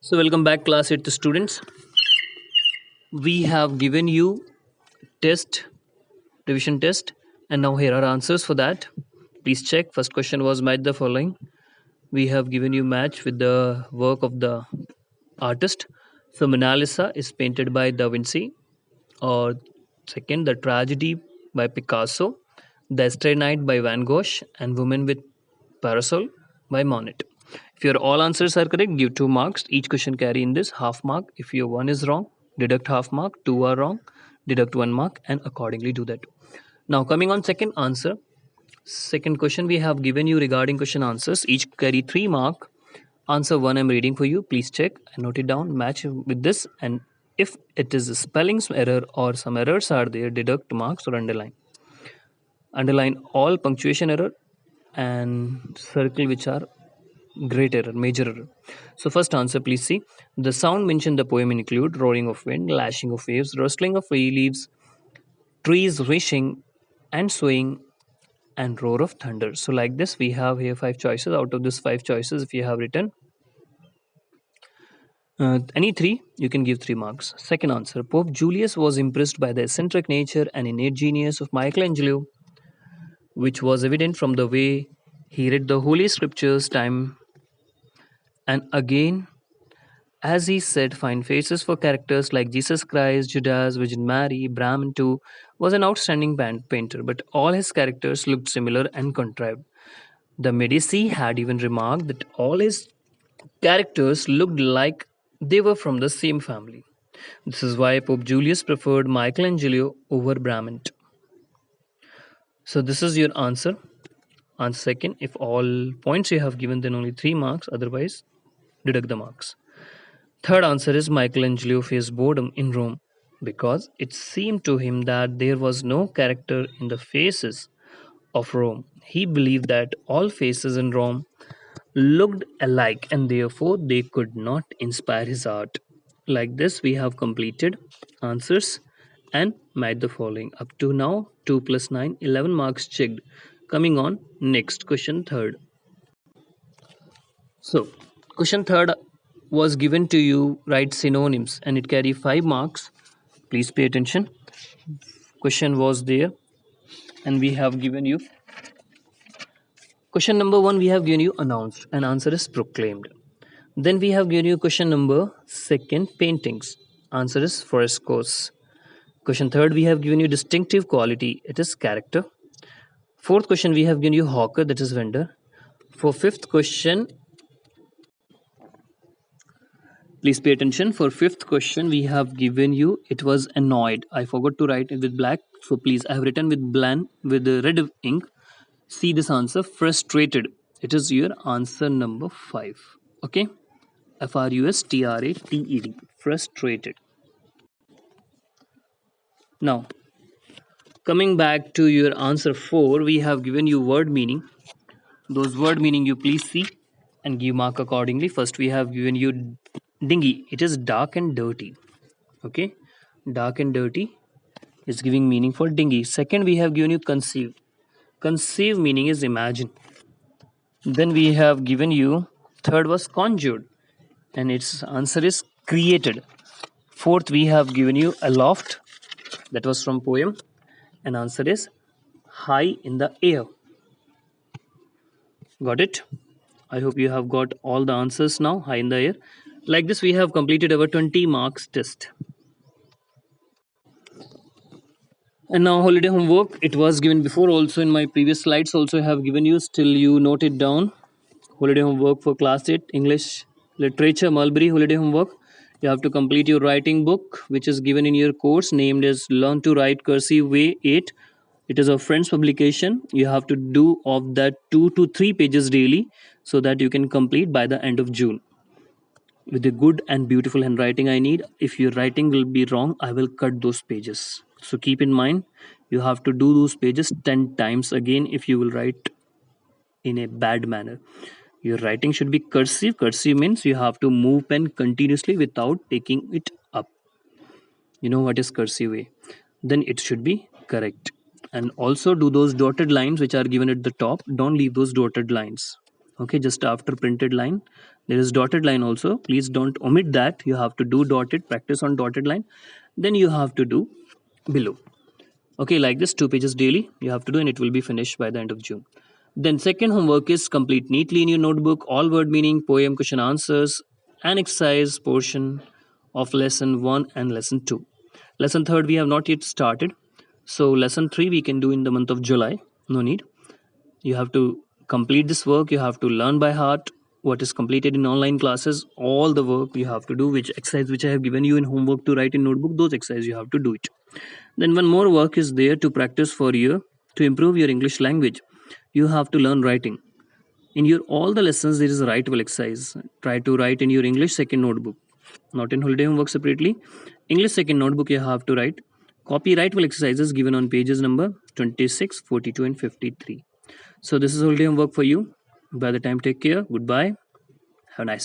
So welcome back class 8th students. We have given you test, revision test, and now here are answers for that. Please check. First question was match the following. We have given you match with the work of the artist. So Mona Lisa is painted by Da Vinci, or second, The Tragedy by Picasso, The Starry Night by Van Gogh, and Woman with Parasol by Monet. If your all answers are correct, give 2 marks. Each question carry in this half mark. If your one is wrong, deduct half mark. Two are wrong, deduct 1 mark, and accordingly do that. Now coming on second answer. Second question we have given you regarding question answers. Each carry 3 mark. Answer 1 I'm reading for you. Please check and note it down. Match with this, and if it is a spelling error or some errors are there, deduct marks or underline. Underline all punctuation error and circle which are great error, major error. So first answer, please see. The sound mentioned in the poem include roaring of wind, lashing of waves, rustling of leaves, trees rushing and swaying, and roar of thunder. So like this, we have here 5 choices. Out of this 5 choices, if you have written any 3, you can give 3 marks. Second answer, Pope Julius was impressed by the eccentric nature and innate genius of Michelangelo, which was evident from the way he read the Holy Scriptures time and again. As he said, fine faces for characters like Jesus Christ, Judas, Virgin Mary, Brahman too, was an outstanding painter, but all his characters looked similar and contrived. The Medici had even remarked that all his characters looked like they were from the same family. This is why Pope Julius preferred Michelangelo over Brahman. So this is your answer. Answer second. If all points you have given, then only 3 marks, otherwise deduct the marks. Third answer is Michelangelo faced boredom in Rome because it seemed to him that there was no character in the faces of Rome. He believed that all faces in Rome looked alike and therefore they could not inspire his art. Like this, we have completed answers and made the following. Up to now, 2 plus 9, 11 marks checked. Coming on, next question, third. So, question third was given to you, write synonyms, and it carry 5 marks. Please pay attention. Question was there, and we have given you. Question number 1, we have given you announced, and answer is proclaimed. Then we have given you question number 2, paintings. Answer is frescoes. Question third, we have given you distinctive quality. It is character. Fourth question, we have given you hawker, that is vendor. For fifth question, please pay attention. For fifth question, we have given you, it was annoyed. I forgot to write it with black, so please, I have written with red ink. See this answer, frustrated. It is your answer number 5. Okay, frustrated, frustrated. Now, coming back to your answer 4, we have given you word meaning. Those word meaning you please see and give mark accordingly. First, we have given you dingy. It is dark and dirty. Okay, dark and dirty is giving meaning for dingy. Second, we have given you conceive. Conceive meaning is imagine. Then we have given you, third was conjured, and its answer is created. Fourth, we have given you aloft. That was from poem, and answer is high in the air. Got it? I hope you have got all the answers now, high in the air. Like this, we have completed our 20 marks test. And now holiday homework. It was given before also in my previous slides. Also, I have given you. Still, you note it down. Holiday homework for class 8 English literature Mulberry holiday homework. You have to complete your writing book, which is given in your course named as Learn to Write Cursive Way 8. It is a friend's publication. You have to do of that 2 to 3 pages daily so that you can complete by the end of June with a good and beautiful handwriting I need. If your writing will be wrong, I will cut those pages. So keep in mind, you have to do those pages 10 times again if you will write in a bad manner. Your writing should be cursive. Cursive means you have to move pen continuously without taking it up. You know what is cursive way? Then it should be correct. And also do those dotted lines which are given at the top. Don't leave those dotted lines. Okay, just after printed line there is dotted line also. Please don't omit that. You have to do dotted, practice on dotted line, then you have to do below. Okay, like this, 2 pages daily you have to do, and it will be finished by the end of June. Then second homework is complete neatly in your notebook all word meaning, poem, question answers, and exercise portion of lesson 1 and lesson 2. Lesson 3rd we have not yet started, so lesson 3 we can do in the month of July. No need. You have to complete this work. You have to learn by heart what is completed in online classes. All the work you have to do, which exercise which I have given you in homework to write in notebook, those exercises you have to do it. Then one more work is there to practice for you to improve your English language. You have to learn writing. In your all the lessons there is a write well exercise. Try to write in your English second notebook, not in holiday homework separately. English second notebook you have to write. Copy write well exercises given on pages number 26, 42, and 53. So this is holiday homework for you. By the time, take care. Goodbye. Have a nice